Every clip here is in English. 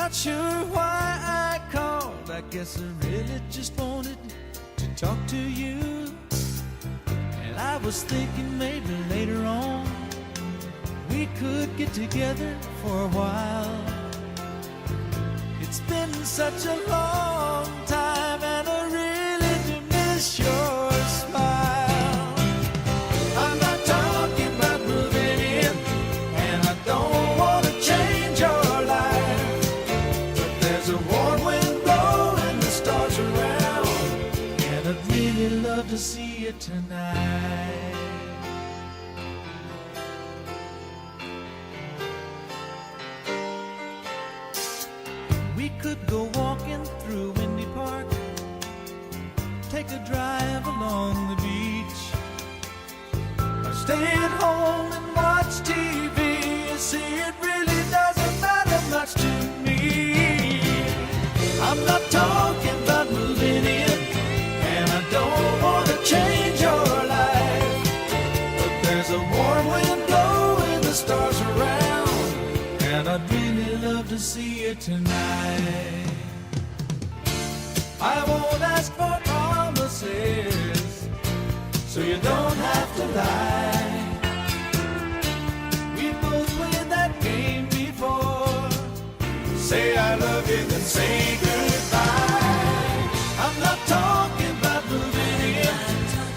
not sure why I called. I guess I really just wanted to talk to you. And I was thinking maybe later on we could get together for a while. It's been such a long time and I really do miss your smile. I'm not talking about moving in, and I don't want to change your life, but there's a warm wind blowing the stars around, and I'd really love to see you tonight. We could go walking through Windy Park, take a drive along the beach, or stay at home and watch TV. You see, it really doesn't matter much to me. I'm not talking about moving in, and I don't want to change your life, but there's a warm wind blowing the stars around, and I'd really love to see you tonight. I won't ask for promises, so you don't have to lie. We both played that game before. Say I love you, then say goodbye. I'm not talking about moving in,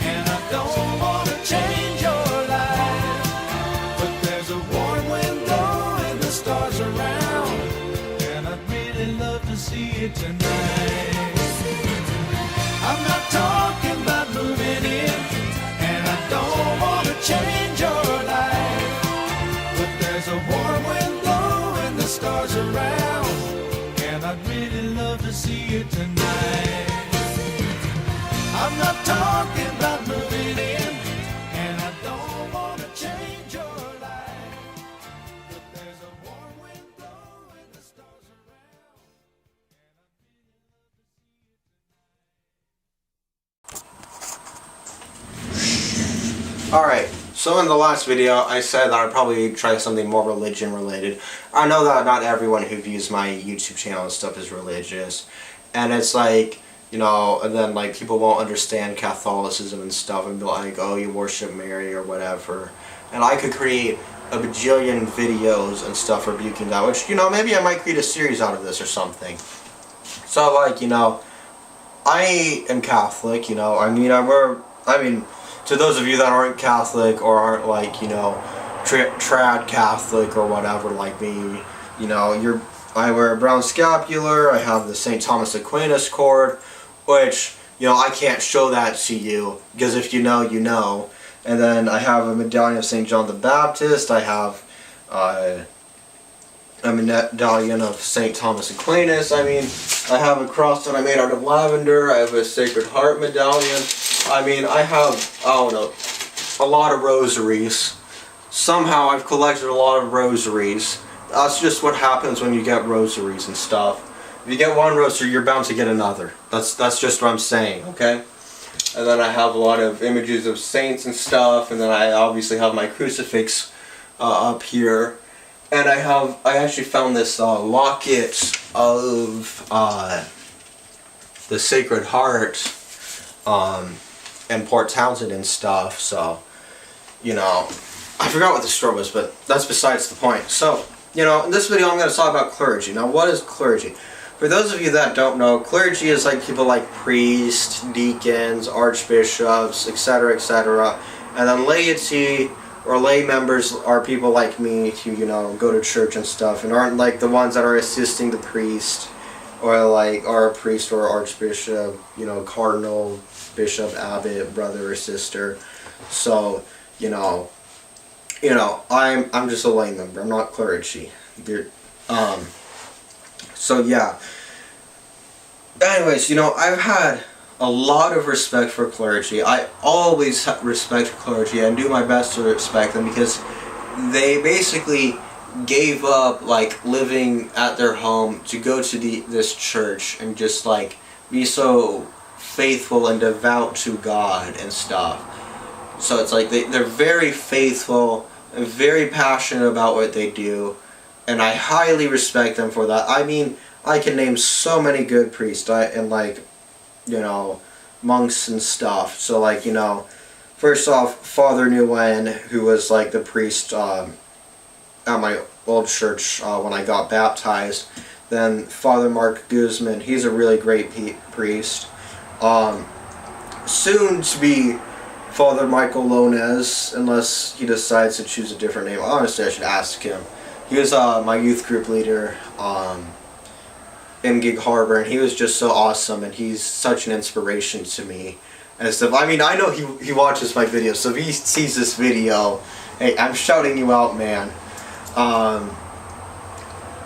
and I don't want to change your life, but there's a warm wind blowing the stars around, and I'd really love to see you tonight. I'm not talking about moving in, and I don't want to change your life, but there's a warm wind blowing the stars around, and I'd really love to see you tonight. I'm not talking about moving in, and I don't want to change your life, but there's a warm wind blowing the stars around, and I'd really love to see you tonight. Alright, so in the last video I said that I'd probably try something more religion related. I know that not everyone who views my YouTube channel and stuff is religious, and it's like, you know, and then like people won't understand Catholicism and stuff and be like, oh, you worship Mary or whatever. And I could create a bajillion videos and stuff rebuking that, which, you know, maybe I might create a series out of this or something. So like, you know, I am Catholic, you know, to those of you that aren't Catholic or aren't like, you know, trad Catholic or whatever like me, you know, I wear a brown scapular, I have the St. Thomas Aquinas cord, which, you know, I can't show that to you, because if you know, you know. And then I have a medallion of St. John the Baptist, I have a medallion of St. Thomas Aquinas, I mean, I have a cross that I made out of lavender, I have a Sacred Heart medallion, I mean, I have, I don't know, a lot of rosaries. Somehow I've collected a lot of rosaries. That's just what happens when you get rosaries and stuff. If you get one rosary, you're bound to get another. That's just what I'm saying, okay? And then I have a lot of images of saints and stuff, and then I obviously have my crucifix up here. And I actually found this locket of the Sacred Heart in Port Townsend and stuff, so, you know, I forgot what the store was, but that's besides the point. So, you know, in this video I'm going to talk about clergy. Now, what is clergy? For those of you that don't know, clergy is like people like priests, deacons, archbishops, etc., etc. And then laity or lay members are people like me who, you know, go to church and stuff and aren't like the ones that are assisting the priest, or like are a priest or archbishop, you know, cardinal, bishop, abbot, brother or sister. So, you know, I'm just a lay member. I'm not clergy. So yeah. Anyways, you know, I've had a lot of respect for clergy. I always respect clergy and do my best to respect them, because they basically gave up like living at their home to go to this church and just like be so faithful and devout to God and stuff. So it's like they're very faithful and very passionate about what they do, and I highly respect them for that. I mean, I can name so many good priests and like, you know, monks and stuff. So like, you know, first off, Father Nguyen, who was like the priest at my old church when I got baptized. Then Father Mark Guzman, he's a really great priest. Soon to be Father Michael Lonez, unless he decides to choose a different name. Honestly, I should ask him. He was my youth group leader in Gig Harbor, and he was just so awesome, and he's such an inspiration to me and stuff. I mean, I know he watches my videos, so if he sees this video, hey, I'm shouting you out, man.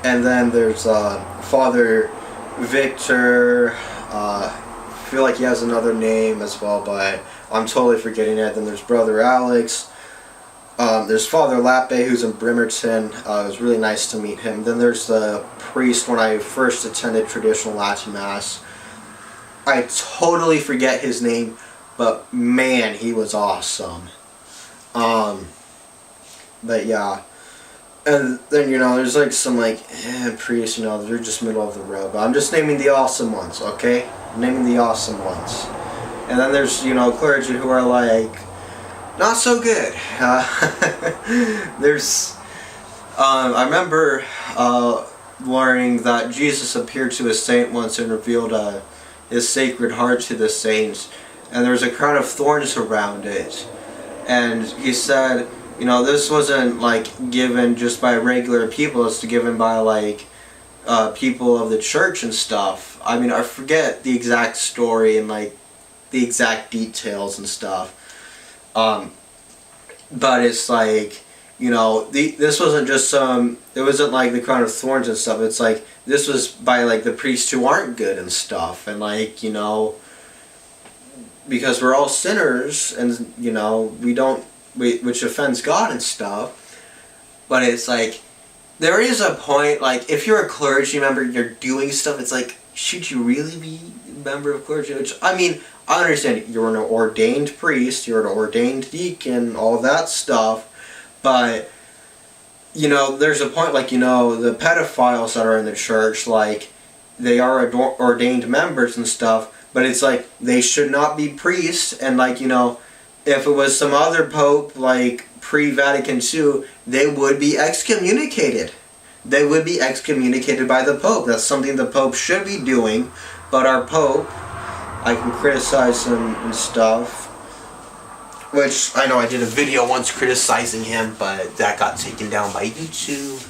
And then there's Father Victor. I feel like he has another name as well, but I'm totally forgetting it. Then there's Brother Alex. There's Father Lappe, who's in Bremerton. It was really nice to meet him. Then there's the priest when I first attended traditional Latin Mass. I totally forget his name, but man, he was awesome. But yeah. And then, you know, there's like some like priests, you know, they're just middle of the road. But I'm just naming the awesome ones, okay? I'm naming the awesome ones. And then there's, you know, clergy who are like, not so good. There's, I remember learning that Jesus appeared to a saint once and revealed his sacred heart to the saints. And there was a crown of thorns around it. And he said, you know, this wasn't like given just by regular people, it's given by like people of the church and stuff. I mean, I forget the exact story and like the exact details and stuff. But it's like, you know, this wasn't just it wasn't like the crown of thorns and stuff. It's like, this was by like the priests who aren't good and stuff. And like, you know, because we're all sinners and, you know, which offends God and stuff. But it's like, there is a point, like, if you're a clergy member, you're doing stuff, it's like, should you really be a member of clergy? Which, I mean, I understand you're an ordained priest, you're an ordained deacon, all that stuff, but, you know, there's a point, like, you know, the pedophiles that are in the church, like, they are ordained members and stuff, but it's like, they should not be priests, and like, you know, if it was some other pope, like pre-Vatican II, they would be excommunicated. They would be excommunicated by the pope. That's something the pope should be doing. But our pope, I can criticize him and stuff. Which, I know I did a video once criticizing him, but that got taken down by YouTube.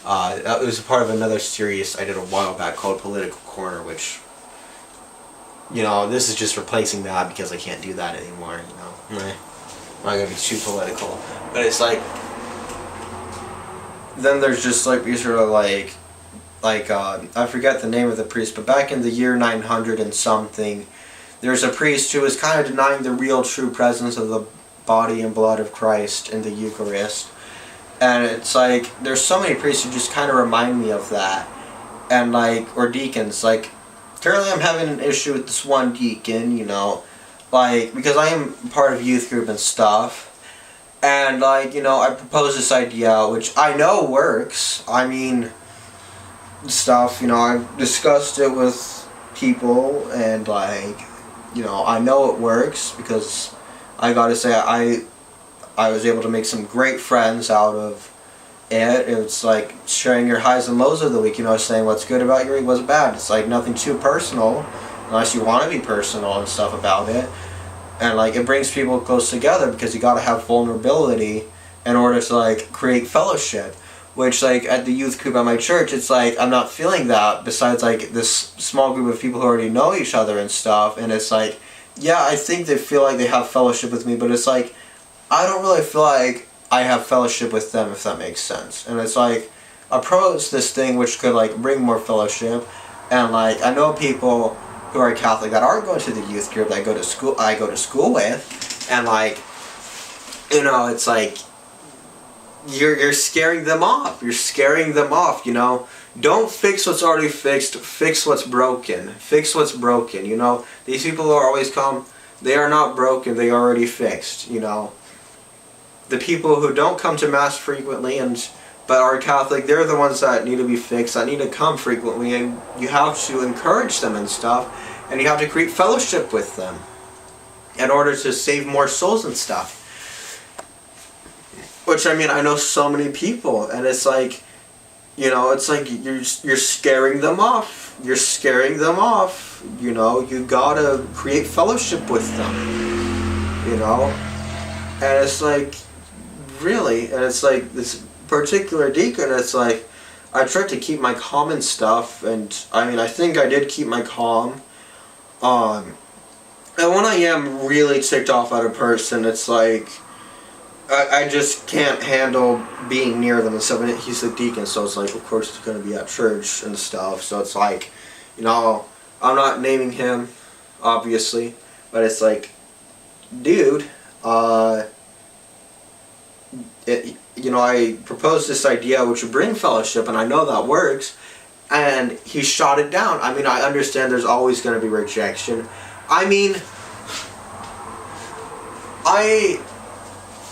It was a part of another series I did a while back called Political Corner, which, you know, this is just replacing that because I can't do that anymore, you know. I'm not gonna be too political. But it's like, then there's just like these are like I forget the name of the priest, but back in the year 900 and something, there's a priest who was kind of denying the real true presence of the body and blood of Christ in the Eucharist. And it's like, there's so many priests who just kind of remind me of that. And like, or deacons, like, currently I'm having an issue with this one deacon, you know, like, because I am part of youth group and stuff, and like, you know, I proposed this idea, which I know works. I mean, stuff, you know, I've discussed it with people, and like, you know, I know it works, because I gotta say, I was able to make some great friends out of it. It's like sharing your highs and lows of the week, you know, saying what's good about your week, what's bad. It's like nothing too personal, unless you want to be personal and stuff about it. And like, it brings people close together, because you gotta have vulnerability in order to like create fellowship. Which like at the youth group at my church, it's like I'm not feeling that, besides like this small group of people who already know each other and stuff. And it's like, yeah, I think they feel like they have fellowship with me, but it's like, I don't really feel like I have fellowship with them, if that makes sense. And it's like, approach this thing which could like bring more fellowship. And like, I know people who are Catholic that aren't going to the youth group that I go to school with, and like, you know, it's like, you're scaring them off. You're scaring them off, you know. Don't fix what's already fixed, fix what's broken. Fix what's broken, you know. These people who are always come, they are not broken, they are already fixed, you know. The people who don't come to Mass frequently and But our Catholic, they're the ones that need to be fixed, that need to come frequently, and you have to encourage them and stuff, and you have to create fellowship with them in order to save more souls and stuff. Which, I mean, I know so many people, and it's like, you know, it's like you're scaring them off. You're scaring them off. You know, you gotta create fellowship with them. You know? And it's like, really, and it's like this particular deacon, it's like, I tried to keep my calm and stuff, and I mean, I think I did keep my calm. And when I am really ticked off at a person, it's like, I just can't handle being near them and stuff. And he's a deacon, so it's like, of course, it's going to be at church and stuff. So it's like, you know, I'm not naming him, obviously, but it's like, dude, you know, I proposed this idea which would bring fellowship, and I know that works, and he shot it down. I mean, I understand there's always going to be rejection. I mean,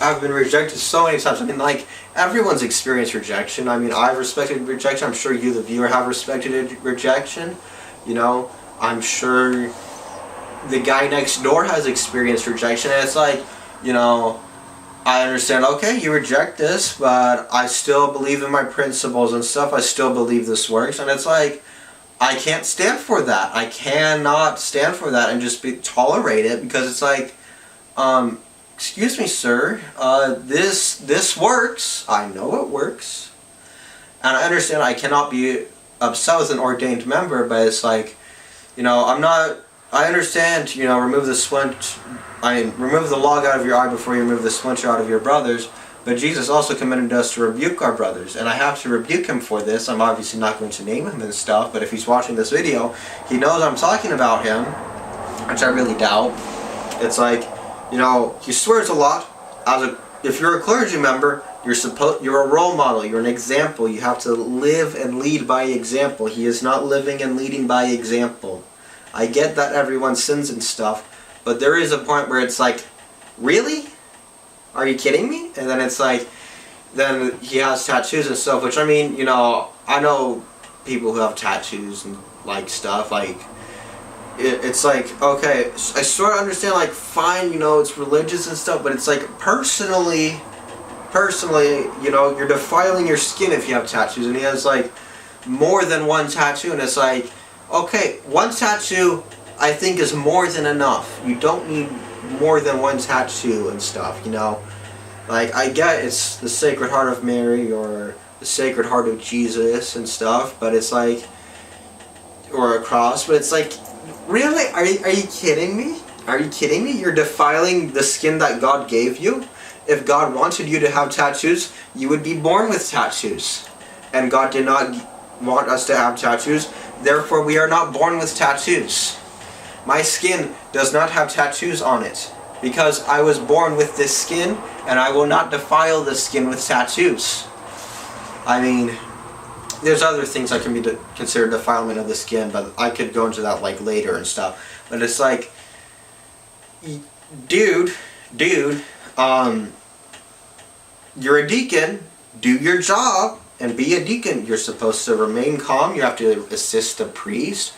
I've been rejected so many times. I mean, like, everyone's experienced rejection. I mean, I've respected rejection. I'm sure you, the viewer, have respected rejection. You know, I'm sure the guy next door has experienced rejection. And it's like, you know, I understand, okay, you reject this, but I still believe in my principles and stuff. I still believe this works. And it's like, I can't stand for that. I cannot stand for that and just tolerate it, because it's like, excuse me, sir, this works. I know it works. And I understand I cannot be upset with an ordained member, but it's like, you know, I understand, you know, remove the log out of your eye before you remove the splinter out of your brother's, but Jesus also commanded us to rebuke our brothers, and I have to rebuke him for this. I'm obviously not going to name him and stuff, but if he's watching this video, he knows I'm talking about him, which I really doubt. It's like, you know, he swears a lot. If you're a clergy member, you're a role model, you're an example. You have to live and lead by example. He is not living and leading by example. I get that everyone sins and stuff, but there is a point where it's like, really? Are you kidding me? And then it's like, then he has tattoos and stuff, which, I mean, you know, I know people who have tattoos and like stuff, like, it's like, okay, I sort of understand, like, fine, you know, it's religious and stuff, but it's like, personally, you know, you're defiling your skin if you have tattoos, and he has, like, more than one tattoo, and it's like, okay, one tattoo, I think, is more than enough. You don't need more than one tattoo and stuff, you know? Like, I get it's the Sacred Heart of Mary, or the Sacred Heart of Jesus and stuff, but it's like, or a cross, but it's like, really? Are you kidding me? Are you kidding me? You're defiling the skin that God gave you? If God wanted you to have tattoos, you would be born with tattoos. And God did not want us to have tattoos, therefore we are not born with tattoos. My skin does not have tattoos on it, because I was born with this skin, and I will not defile the skin with tattoos. I mean, there's other things that can be considered defilement of the skin, but I could go into that like later and stuff. But it's like, dude, you're a deacon, do your job, and be a deacon. You're supposed to remain calm, you have to assist the priest,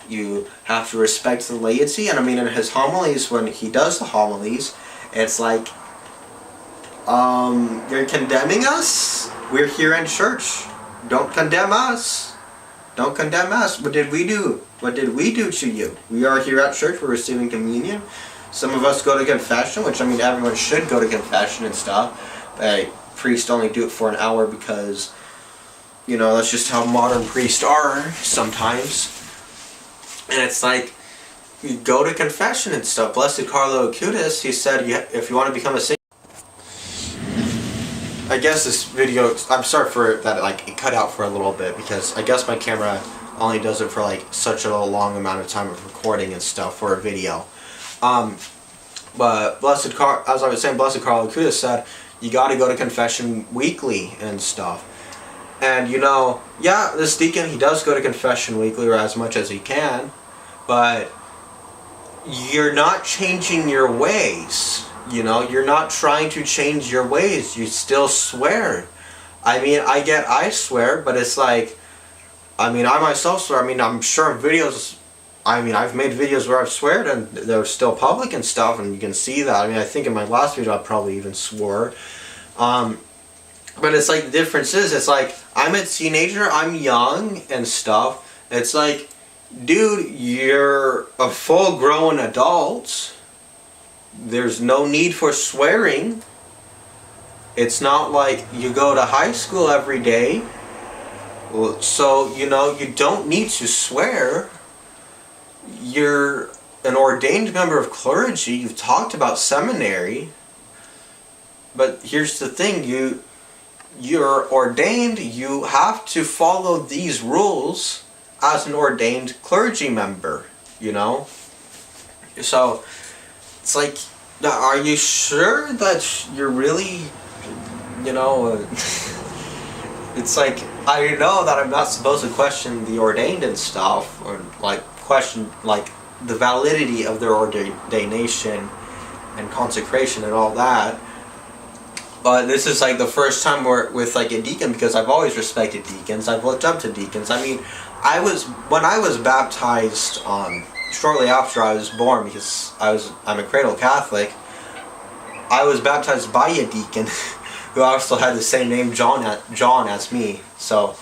you have to respect the laity, and I mean in his homilies, when he does the homilies, it's like, you're condemning us? We're here in church. Don't condemn us. Don't condemn us. What did we do? What did we do to you? We are here at church, we're receiving communion. Some of us go to confession, which, I mean, everyone should go to confession and stuff. But priests only do it for an hour because, you know, that's just how modern priests are sometimes. And it's like, you go to confession and stuff. Blessed Carlo Acutis, he said, if you want to become a saint. I guess this video, I'm sorry for that, like, it cut out for a little bit, because I guess my camera only does it for like such a long amount of time of recording and stuff for a video. But as I was saying, Blessed Carlo Acutis said, you got to go to confession weekly and stuff. And, you know, yeah, this deacon, he does go to confession weekly, or as much as he can, but you're not changing your ways. You know, you're not trying to change your ways. You still swear. I mean, I swear, but it's like, I mean, I myself swear. I mean, I'm sure videos, I mean, I've made videos where I've sweared and they're still public and stuff, and you can see that. I mean, I think in my last video I probably even swore. But it's like, the difference is, it's like, I'm a teenager, I'm young and stuff. It's like, dude, you're a full-grown adult. There's no need for swearing. It's not like you go to high school every day. So, you know, you don't need to swear. You're an ordained member of clergy. You've talked about seminary. But here's the thing, you're ordained, you have to follow these rules as an ordained clergy member, you know? So, it's like, are you sure that you're really, you know, it's like, I know that I'm not supposed to question the ordained and stuff, or like question like the validity of their ordination and consecration and all that. But this is like the first time with like a deacon, because I've always respected deacons. I've looked up to deacons. I mean, when I was baptized shortly after I was born, because I'm a cradle Catholic. I was baptized by a deacon who also had the same name, John as me. So,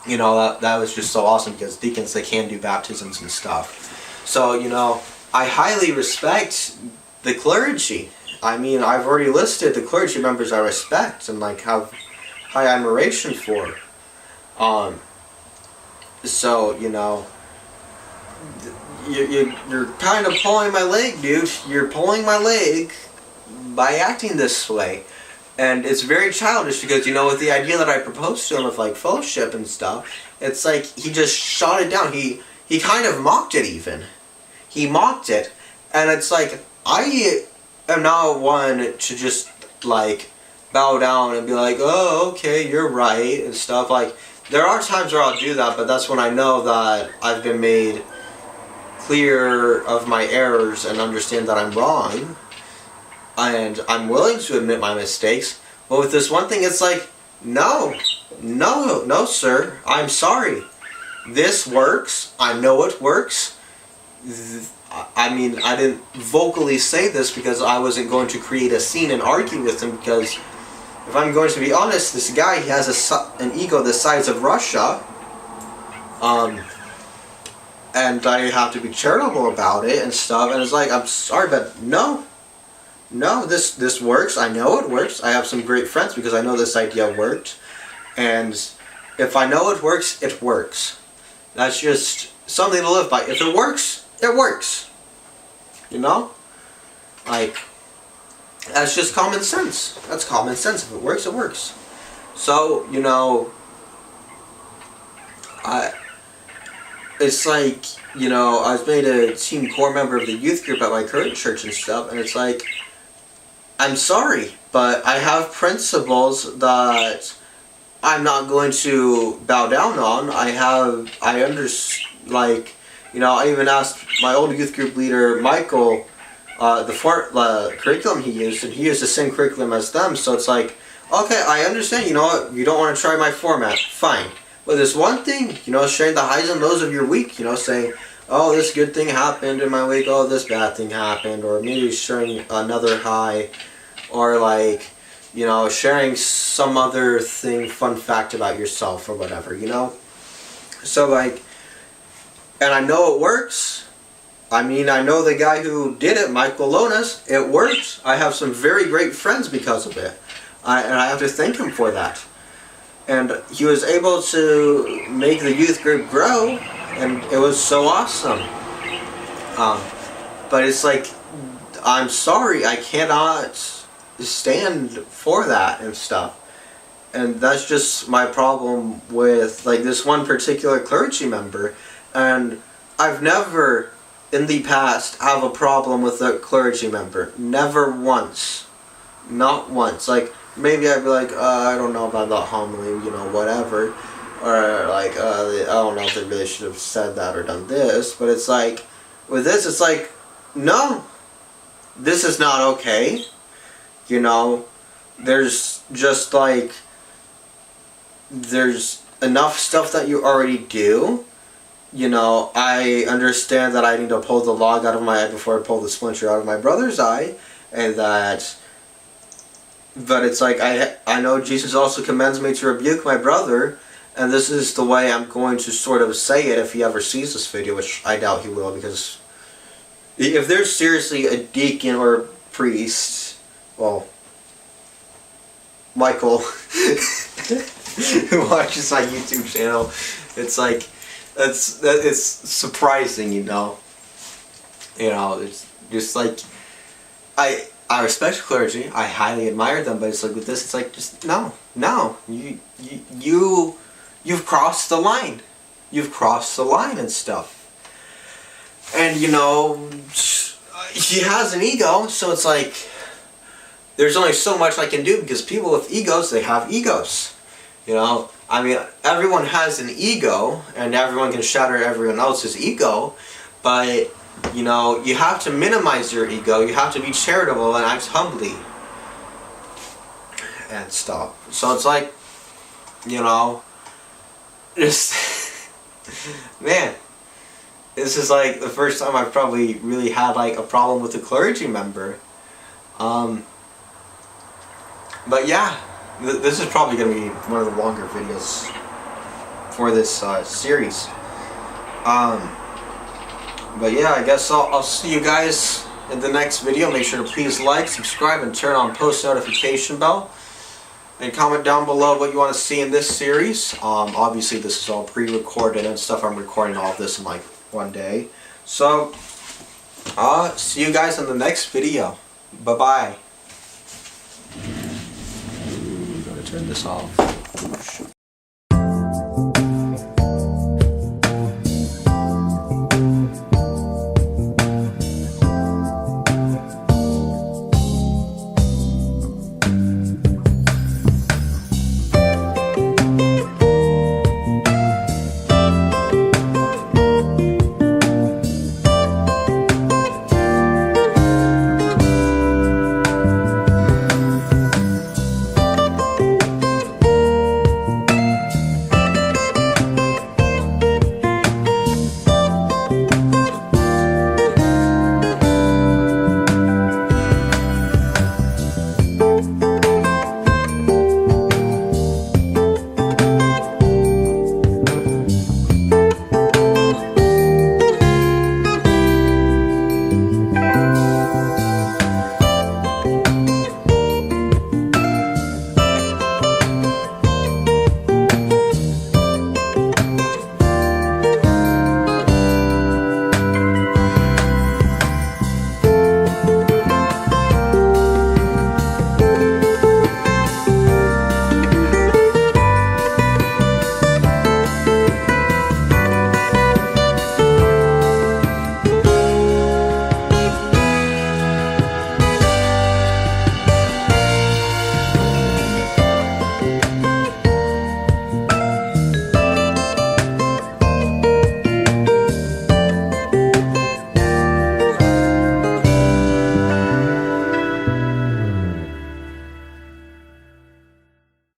you know, that was just so awesome, because deacons, they can do baptisms and stuff. So, you know, I highly respect the clergy. I mean, I've already listed the clergy members I respect and like have high admiration for. So, you know, you're kind of pulling my leg, dude. You're pulling my leg by acting this way. And it's very childish, because, you know, with the idea that I proposed to him of like fellowship and stuff, it's like he just shot it down. He kind of mocked it even. He mocked it. And it's like, I am not one to just like bow down and be like, oh, okay, you're right and stuff. Like, there are times where I'll do that, but that's when I know that I've been made clear of my errors and understand that I'm wrong. And I'm willing to admit my mistakes. But with this one thing, it's like, no, sir, I'm sorry. This works. I know it works. I mean, I didn't vocally say this because I wasn't going to create a scene and argue with him, because if I'm going to be honest, this guy, he has an ego the size of Russia. And I have to be charitable about it and stuff. And it's like, I'm sorry, but no, this works. I know it works. I have some great friends because I know this idea worked. And if I know it works, it works. That's just something to live by. If it works, it works. You know? Like, that's just common sense. That's common sense. If it works, it works. So, you know, it's like, you know, I was made a team core member of the youth group at my current church and stuff, and it's like, I'm sorry, but I have principles that I'm not going to bow down on. Like, you know, I even asked my old youth group leader, Michael, the curriculum he used, and he used the same curriculum as them, so it's like, okay, I understand, you know what, you don't want to try my format, fine. But this one thing, you know, sharing the highs and lows of your week, you know, saying, oh, this good thing happened in my week, oh, this bad thing happened, or maybe sharing another high, or like, you know, sharing some other thing, fun fact about yourself or whatever, you know? So like, and I know it works. I mean, I know the guy who did it, Michael Lonas, it works. I have some very great friends because of it. And I have to thank him for that. And he was able to make the youth group grow, and it was so awesome. But it's like, I'm sorry, I cannot stand for that and stuff. And that's just my problem with like this one particular clergy member. And I've never in the past have a problem with a clergy member. Never once. Not once. Like, maybe I'd be like, I don't know about that homily, you know, whatever. Or like, I don't know if they really should have said that or done this. But it's like, with this, it's like, no, this is not okay. You know, there's just like, there's enough stuff that you already do. You know, I understand that I need to pull the log out of my eye before I pull the splinter out of my brother's eye, and that, but it's like, I know Jesus also commands me to rebuke my brother, and this is the way I'm going to sort of say it if he ever sees this video, which I doubt he will, because if there's seriously a deacon or priest, well, Michael, who watches my YouTube channel, it's like, it's surprising, you know. You know, it's just like, I respect clergy, I highly admire them, but it's like with this, it's like, just no, you've crossed the line. You've crossed the line and stuff. And you know, he has an ego, so it's like, there's only so much I can do, because people with egos, they have egos. You know, I mean, everyone has an ego, and everyone can shatter everyone else's ego, but, you know, you have to minimize your ego, you have to be charitable and act humbly, and stuff. So it's like, you know, just, man, this is like the first time I've probably really had like a problem with a clergy member. But yeah, this is probably going to be one of the longer videos for this series. But yeah, I guess I'll see you guys in the next video. Make sure to please like, subscribe, and turn on post notification bell. And comment down below what you want to see in this series. Obviously this is all pre-recorded and stuff. I'm recording all of this in like one day. So, see you guys in the next video. Bye-bye. Gotta turn this off.